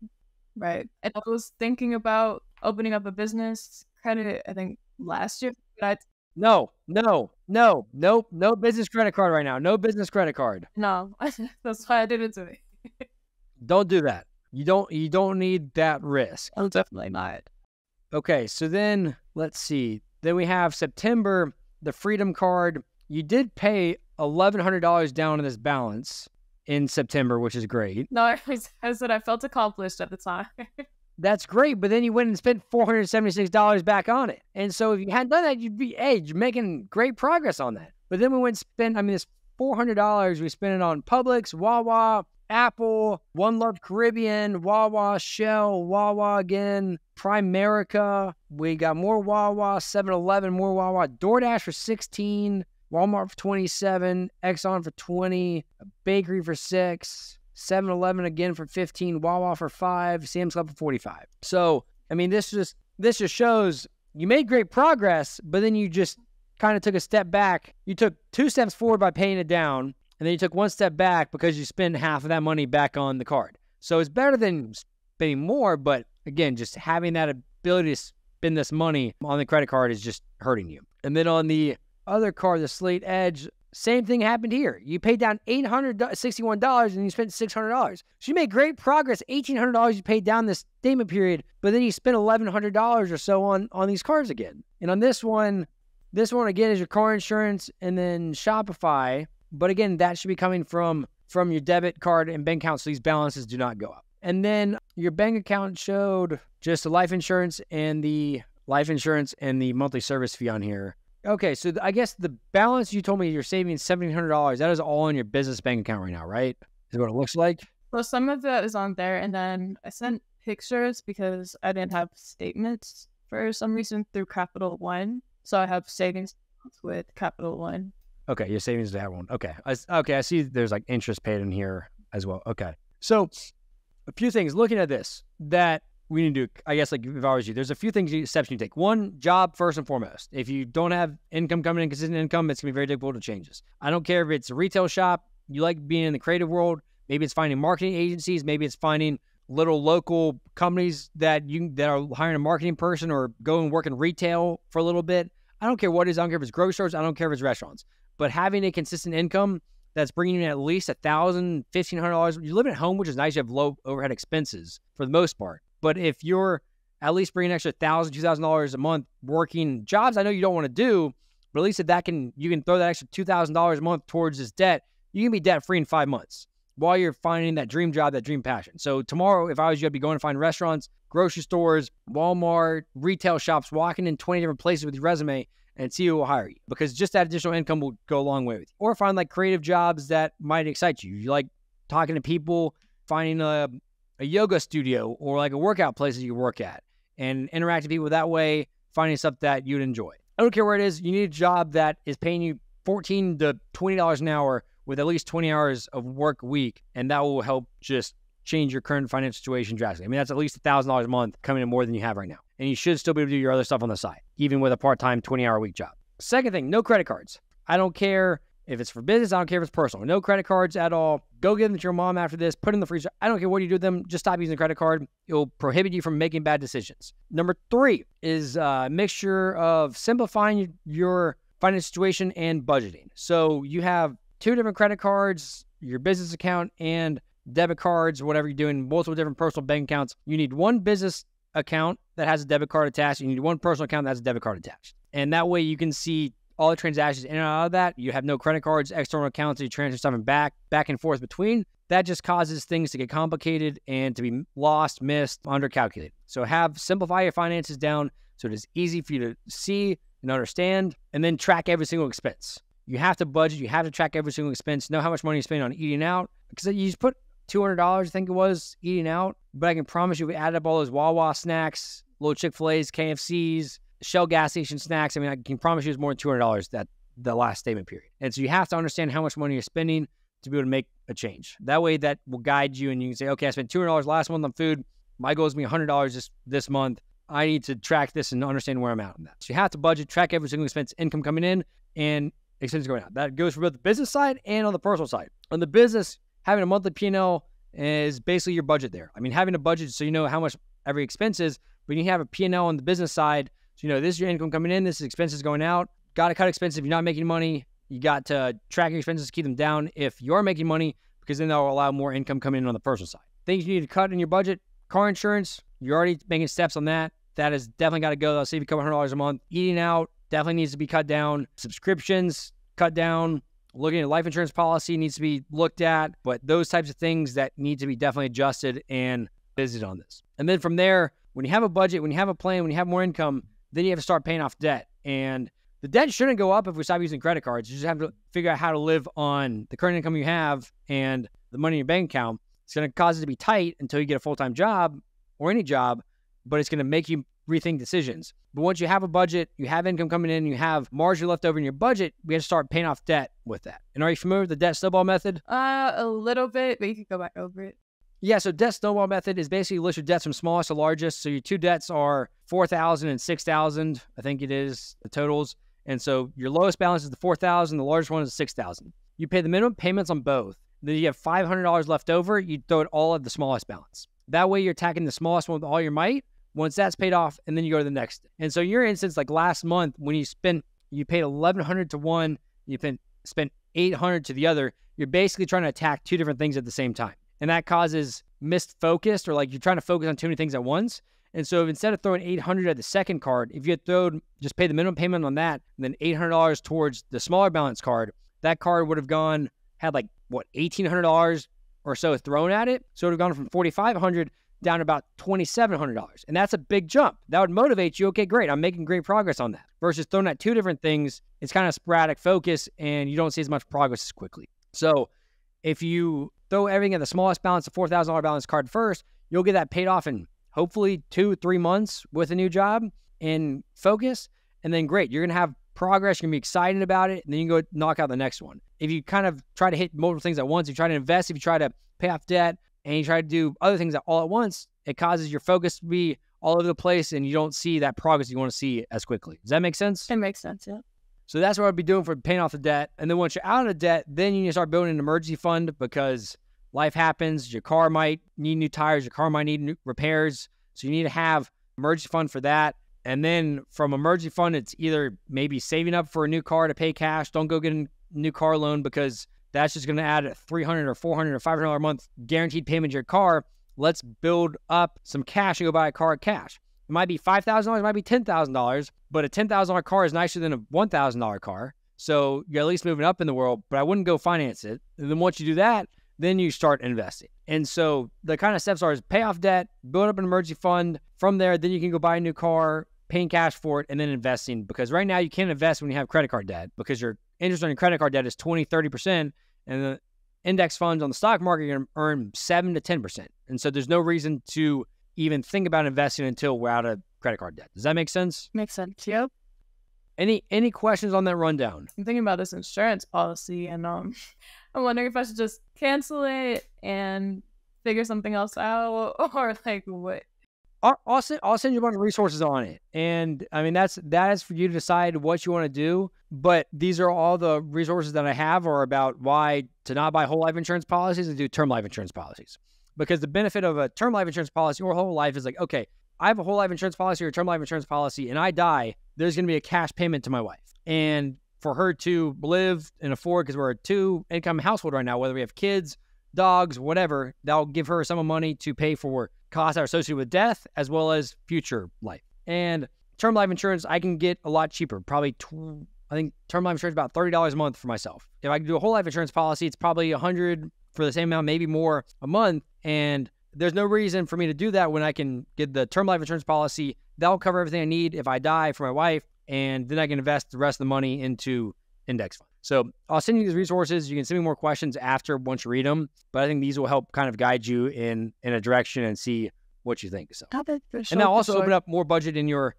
And I was thinking about opening up a business credit, I think last year. No business credit card right now. No business credit card. No, that's why I didn't do it. Don't do that. You don't need that risk. I'm definitely not. Okay, so then let's see. Then we have September, the Freedom card. You did pay $1,100 down on this balance in September, which is great. No, I said I felt accomplished at the time. That's great, but then you went and spent $476 back on it. And so if you hadn't done that, you're making great progress on that. But then we went and spent, this $400, we spent it on Publix, Wawa, Apple, One Love Caribbean, Wawa, Shell, Wawa again, Primerica. We got more Wawa, 7-Eleven, more Wawa, DoorDash for $16, Walmart for $27, Exxon for $20, a bakery for $6, 7-Eleven again for $15, Wawa for $5, Sam's Club for $45. So, this just shows you made great progress, but then you just kind of took a step back. You took 2 steps forward by paying it down, and then you took 1 step back because you spent half of that money back on the card. So it's better than spending more, but again, just having that ability to spend this money on the credit card is just hurting you. And then on the other car, the Slate Edge, same thing happened here. You paid down $861 and you spent $600. So you made great progress. $1,800 you paid down this statement period, but then you spent $1,100 or so on these cars again. And on this one again is your car insurance and then Shopify. But again, that should be coming from your debit card and bank account, so these balances do not go up. And then your bank account showed just the life insurance and the monthly service fee on here. Okay, so I guess the balance you told me you're saving $1,700. That is all in your business bank account right now, right? Is what it looks like? Well, some of that is on there, and then I sent pictures because I didn't have statements for some reason through Capital One. So I have savings with Capital One. Okay, your savings to that one. Okay, I see there's like interest paid in here as well. Okay, so a few things looking at this that we need to do, I guess, like if I was you, there's a few steps you take. One, job first and foremost. If you don't have income coming in, consistent income, it's going to be very difficult to change this. I don't care if it's a retail shop, you like being in the creative world, maybe it's finding marketing agencies, maybe it's finding little local companies that are hiring a marketing person or go and work in retail for a little bit. I don't care what it is. I don't care if it's grocery stores. I don't care if it's restaurants. But having a consistent income that's bringing in at least $1,000, $1,500. You're living at home, which is nice. You have low overhead expenses for the most part. But if you're at least bringing an extra $1,000, $2,000 a month working jobs, I know you don't want to do, but at least if you can throw that extra $2,000 a month towards this debt, you can be debt free in 5 months while you're finding that dream job, that dream passion. So tomorrow, if I was you, I'd be going to find restaurants, grocery stores, Walmart, retail shops, walking in 20 different places with your resume and see who will hire you, because just that additional income will go a long way with you. Or find like creative jobs that might excite you. You like talking to people, finding a yoga studio or like a workout place that you work at and interacting with people that way, finding stuff that you'd enjoy. I don't care where it is. You need a job that is paying you $14 to $20 an hour with at least 20 hours of work a week. And that will help just change your current financial situation drastically. I mean, that's at least $1,000 a month coming in more than you have right now. And you should still be able to do your other stuff on the side, even with a part-time 20-hour-a-week job. Second thing, no credit cards. I don't care if it's for business. I don't care if it's personal. No credit cards at all. Go give them to your mom after this. Put in the freezer. I don't care what you do with them. Just stop using the credit card. It will prohibit you from making bad decisions. Number 3 is a mixture of simplifying your financial situation and budgeting. So you have 2 different credit cards, your business account and debit cards, whatever you're doing, multiple different personal bank accounts. You need one business account that has a debit card attached. You need one personal account that has a debit card attached. And that way you can see all the transactions in and out of that. You have no credit cards, external accounts that you transfer stuff back and forth between. That just causes things to get complicated and to be lost, missed, undercalculated. So simplify your finances down so it is easy for you to see and understand, and then track every single expense. You have to budget. You have to track every single expense, know how much money you spend on eating out, because you just put $200, I think it was, eating out. But I can promise you, if we add up all those Wawa snacks, little Chick-fil-A's, KFC's, Shell gas station snacks, I mean, I can promise you it's more than $200 that the last statement period. And so you have to understand how much money you're spending to be able to make a change. That way that will guide you and you can say, okay, I spent $200 last month on food. My goal is to be $100 this month. I need to track this and understand where I'm at on that. So you have to budget, track every single expense, income coming in and expenses going out. That goes for both the business side and on the personal side. On the business, having a monthly P&L is basically your budget there. I mean, having a budget so you know how much every expense is, but you have a P&L on the business side. So, you know, this is your income coming in, this is expenses going out. Got to cut expenses if you're not making money. You got to track your expenses, keep them down if you are making money, because then that will allow more income coming in on the personal side. Things you need to cut in your budget: car insurance, you're already making steps on that. That has definitely got to go. That'll save you a couple $100 a month. Eating out definitely needs to be cut down. Subscriptions, cut down. Looking at life insurance policy needs to be looked at. But those types of things that need to be definitely adjusted and visited on this. And then from there, when you have a budget, when you have a plan, when you have more income, then you have to start paying off debt. And the debt shouldn't go up if we stop using credit cards. You just have to figure out how to live on the current income you have and the money in your bank account. It's going to cause it to be tight until you get a full-time job or any job, but it's going to make you rethink decisions. But once you have a budget, you have income coming in, you have margin left over in your budget, we have to start paying off debt with that. And are you familiar with the debt snowball method? A little bit, but you can go back over it. Yeah, so debt snowball method is basically you list your debts from smallest to largest. So your 2 debts are $4,000 and $6,000, I think it is, the totals. And so your lowest balance is the $4,000, the largest one is the $6,000. You pay the minimum payments on both. Then you have $500 left over, you throw it all at the smallest balance. That way you're attacking the smallest one with all your might. Once that's paid off, and then you go to the next. And so in your instance, like last month, when you spent you paid $1,100 to one, you spent $800 to the other, you're basically trying to attack two different things at the same time. And that causes missed focus, or like you're trying to focus on too many things at once. And so instead of throwing $800 at the second card, if you had just pay the minimum payment on that, and then $800 towards the smaller balance card, that card would have had like, what, $1,800 or so thrown at it. So it would have gone from $4,500 down to about $2,700. And that's a big jump. That would motivate you. Okay, great. I'm making great progress on that. Versus throwing at two different things, it's kind of sporadic focus and you don't see as much progress as quickly. So if you throw everything at the smallest balance, the $4,000 balance card first, you'll get that paid off in hopefully 2-3 months with a new job and focus. And then great, you're going to have progress. You're going to be excited about it. And then you can go knock out the next one. If you kind of try to hit multiple things at once, you try to invest, if you try to pay off debt, and you try to do other things all at once, it causes your focus to be all over the place and you don't see that progress you want to see as quickly. Does that make sense? It makes sense, yeah. So that's what I'd be doing for paying off the debt. And then once you're out of debt, then you need to start building an emergency fund because life happens. Your car might need new tires. Your car might need new repairs. So you need to have an emergency fund for that. And then from emergency fund, it's either maybe saving up for a new car to pay cash. Don't go get a new car loan because that's just going to add a $300 or $400 or $500 a month guaranteed payment to your car. Let's build up some cash and go buy a car cash. It might be $5,000, it might be $10,000, but a $10,000 car is nicer than a $1,000 car. So you're at least moving up in the world, but I wouldn't go finance it. And then once you do that, then you start investing. And so the kind of steps are is pay off debt, build up an emergency fund. From there, then you can go buy a new car, paying cash for it, and then investing. Because right now you can't invest when you have credit card debt because your interest on your credit card debt is 20-30%, and the index funds on the stock market are going to earn 7 to 10%. And so there's no reason to even think about investing until we're out of credit card debt. Does that make sense? Makes sense, yep. Any questions on that rundown? I'm thinking about this insurance policy, and I'm wondering if I should just cancel it and figure something else out, or like what? I'll send you a bunch of resources on it. And I mean, that is for you to decide what you want to do. But these are all the resources that I have are about why to not buy whole life insurance policies and do term life insurance policies. Because the benefit of a term life insurance policy or whole life is like, okay, I have a whole life insurance policy or a term life insurance policy and I die, there's going to be a cash payment to my wife. And for her to live and afford, because we're a 2-income household right now, whether we have kids, dogs, whatever, that'll give her some money to pay for costs that are associated with death as well as future life. And term life insurance, I can get a lot cheaper. Probably, I think term life insurance is about $30 a month for myself. If I can do a whole life insurance policy, it's probably $100 for the same amount, maybe more a month. And there's no reason for me to do that when I can get the term life insurance policy. That'll cover everything I need if I die for my wife. And then I can invest the rest of the money into index funds. So I'll send you these resources. You can send me more questions after once you read them. But I think these will help kind of guide you in a direction and see what you think. So, and they'll also open up more budget in your,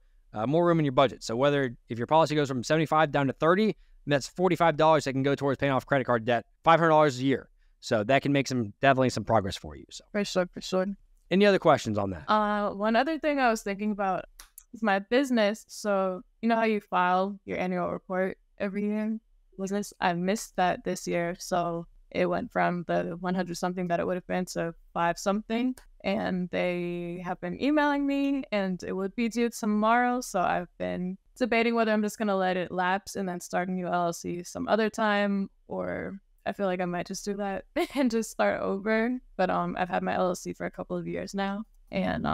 more room in your budget. So whether if your policy goes from 75 down to 30, that's $45 that can go towards paying off credit card debt, $500 a year. So that can make definitely some progress for you. So for sure. Any other questions on that? One other thing I was thinking about is my business. So you know how you file your annual report every year? Business, I missed that this year, so it went from the 100 something that it would have been to 5 something, and they have been emailing me, and it would be due tomorrow. So I've been debating whether I'm just gonna let it lapse and then start a new LLC some other time, or I feel like I might just do that and just start over. But I've had my LLC for a couple of years now, and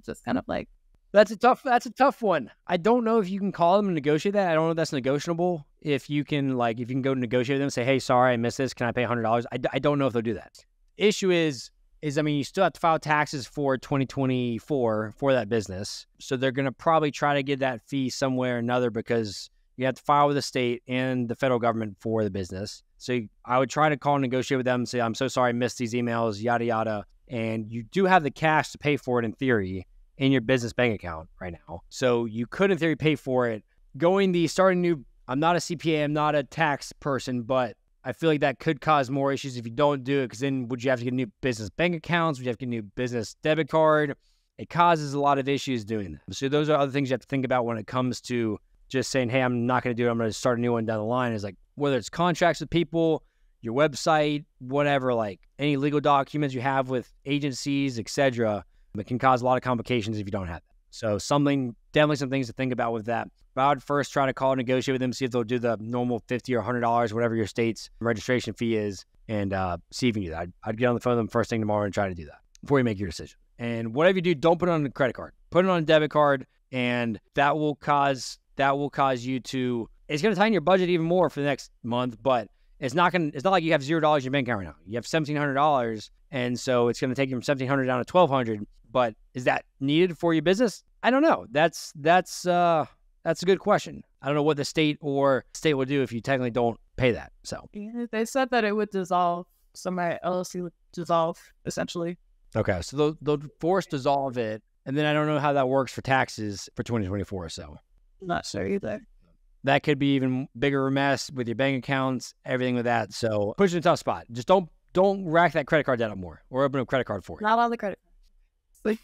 just kind of like. That's a tough one. I don't know if you can call them and negotiate that. I don't know if that's negotiable. If you can go negotiate with them and say, hey, sorry, I missed this. Can I pay $100? I don't know if they'll do that. Issue is, I mean, you still have to file taxes for 2024 for that business. So they're going to probably try to get that fee somewhere or another because you have to file with the state and the federal government for the business. So I would try to call and negotiate with them and say, I'm so sorry, I missed these emails, yada, yada. And you do have the cash to pay for it in theory in your business bank account right now. So you could in theory pay for it. I'm not a CPA, I'm not a tax person, but I feel like that could cause more issues if you don't do it, because then would you have to get new business bank accounts? Would you have to get a new business debit card? It causes a lot of issues doing that. So those are other things you have to think about when it comes to just saying, hey, I'm not going to do it, I'm going to start a new one down the line. Is like whether it's contracts with people, your website, whatever, like any legal documents you have with agencies, etc. It can cause a lot of complications if you don't have that. So something definitely some things to think about with that. But I would first try to call and negotiate with them, see if they'll do the normal $50 or $100, whatever your state's registration fee is, and see if you can do that. I'd get on the phone with them first thing tomorrow and try to do that before you make your decision. And whatever you do, don't put it on a credit card. Put it on a debit card, and that will cause you to, it's going to tighten your budget even more for the next month, but it's not like you have $0 in your bank account right now. You have $1,700, and so it's going to take you from $1,700 down to $1,200. But is that needed for your business? I don't know. That's a good question. I don't know what the state will do if you technically don't pay that. So yeah, they said that it would dissolve. So my LLC would dissolve essentially. Okay, so they'll force dissolve it, and then I don't know how that works for taxes for 2024. So not sure either. That could be even bigger mess with your bank accounts, everything with that. So push it in a tough spot. Just don't rack that credit card debt up more, or open a credit card for it. Not on the credit card.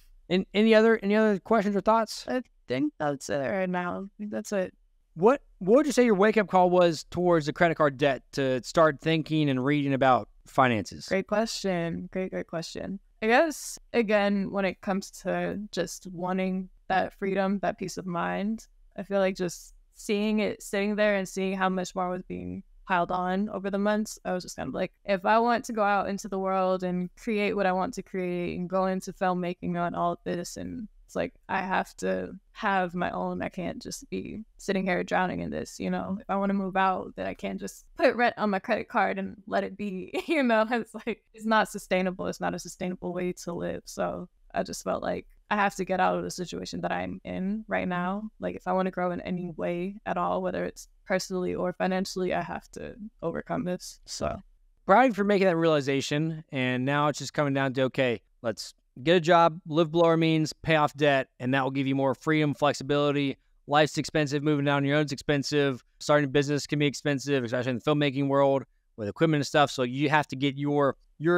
Any other questions or thoughts? I think that's it right now. I think that's it. What would you say your wake-up call was towards the credit card debt to start thinking and reading about finances? Great question. Great question. I guess, again, when it comes to just wanting that freedom, that peace of mind, I feel like just seeing it sitting there and seeing how much more was being piled on over the months, I was just kind of like, if I want to go out into the world and create what I want to create and go into filmmaking on all of this, and it's like, I have to have my own. I can't just be sitting here drowning in this, you know. If I want to move out, then I can't just put rent on my credit card and let it be, you know. It's like, it's not sustainable. It's not a sustainable way to live. So I just felt like I have to get out of the situation that I'm in right now. Like, if I want to grow in any way at all, whether it's personally or financially, I have to overcome this. So proud for making that realization. And now it's just coming down to, okay, let's get a job, live below our means, pay off debt, and that will give you more freedom, flexibility. Life's expensive. Moving down on your own's expensive. Starting a business can be expensive, especially in the filmmaking world with equipment and stuff. So you have to get your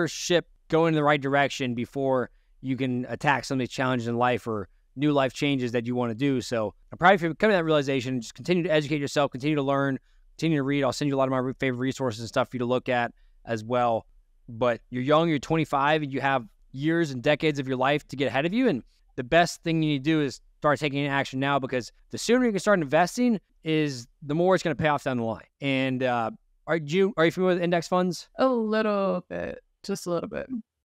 ship going in the right direction before you can attack some of these challenges in life or new life changes that you want to do. So I'm proud of you for coming to that realization. Just continue to educate yourself, continue to learn, continue to read. I'll send you a lot of my favorite resources and stuff for you to look at as well. But you're young, you're 25, and you have years and decades of your life to get ahead of you. And the best thing you need to do is start taking action now, because the sooner you can start investing is the more it's going to pay off down the line. And are you familiar with index funds? a little bit, just a little bit.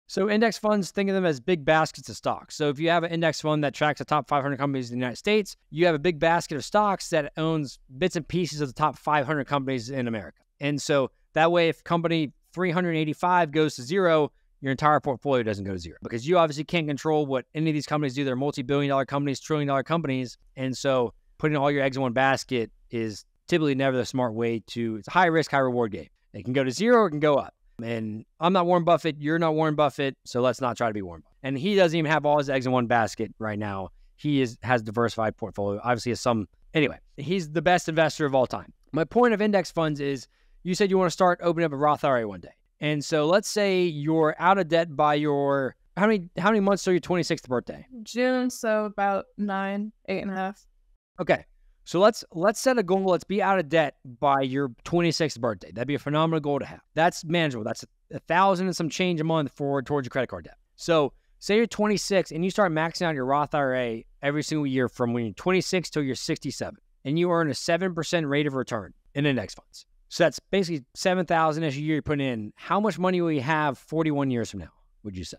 So index funds, think of them as big baskets of stocks. So if you have an index fund that tracks the top 500 companies in the United States, you have a big basket of stocks that owns bits and pieces of the top 500 companies in America. And so that way, if company 385 goes to zero, your entire portfolio doesn't go to zero, because you obviously can't control what any of these companies do. They're multi-billion-dollar companies, trillion-dollar companies. And so putting all your eggs in one basket is typically never the smart way to, it's a high risk, high reward game. It can go to zero or it can go up. And I'm not Warren Buffett. You're not Warren Buffett. So let's not try to be Warren Buffett. And he doesn't even have all his eggs in one basket right now. He has diversified portfolio. Obviously has some. Anyway, he's the best investor of all time. My point of index funds is, you said you want to start opening up a Roth IRA one day. And so let's say you're out of debt by your, how many months till your 26th birthday? June, so about 8.5. Okay. So let's set a goal. Let's be out of debt by your 26th birthday. That'd be a phenomenal goal to have. That's manageable. That's $1,000 and some change a month towards your credit card debt. So say you're 26 and you start maxing out your Roth IRA every single year from when you're 26 till you're 67, and you earn a 7% rate of return in index funds. So that's basically $7,000 a year you put in. How much money will you have 41 years from now, would you say?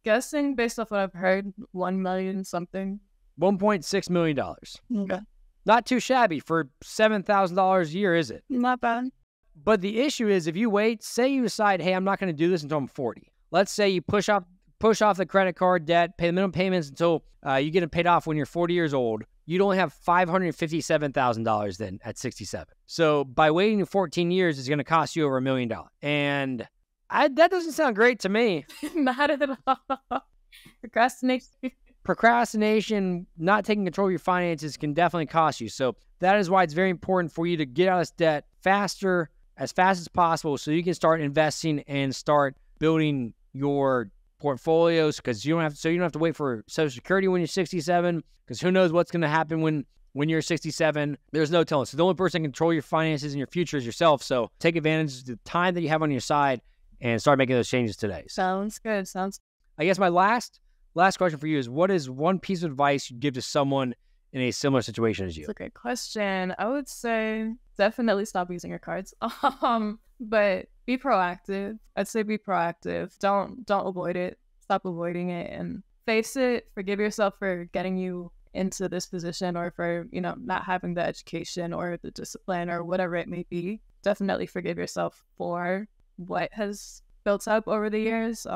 Guessing based off what I've heard, 1 million something. $1.6 million. Okay. Not too shabby for $7,000 a year, is it? Not bad. But the issue is, if you wait, say you decide, hey, I'm not going to do this until I'm 40. Let's say you push off the credit card debt, pay the minimum payments until you get it paid off when you're 40 years old. You'd only have $557,000 then at 67. So by waiting 14 years, it's going to cost you over $1 million. And that doesn't sound great to me. Not at all. Procrastination, not taking control of your finances can definitely cost you. So that is why it's very important for you to get out of this debt as fast as possible, so you can start investing and start building your portfolios, because you don't have to wait for Social Security when you're 67, because who knows what's going to happen when you're 67. There's no telling. So the only person that can control your finances and your future is yourself. So take advantage of the time that you have on your side and start making those changes today. Sounds good. I guess my last question for you is, what is one piece of advice you'd give to someone in a similar situation as you? It's a good question. I would say definitely stop using your cards. But be proactive. I'd say be proactive. Don't avoid it. Stop avoiding it and face it. Forgive yourself for getting you into this position, or for, you know, not having the education or the discipline or whatever it may be. Definitely forgive yourself for what has built up over the years.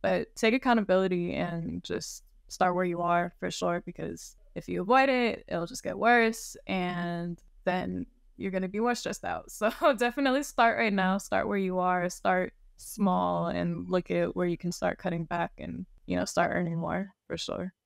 But take accountability and just start where you are, for sure, because if you avoid it, it'll just get worse, and then you're going to be more stressed out. So definitely start right now. Start where you are. Start small and look at where you can start cutting back and, you know, start earning more, for sure.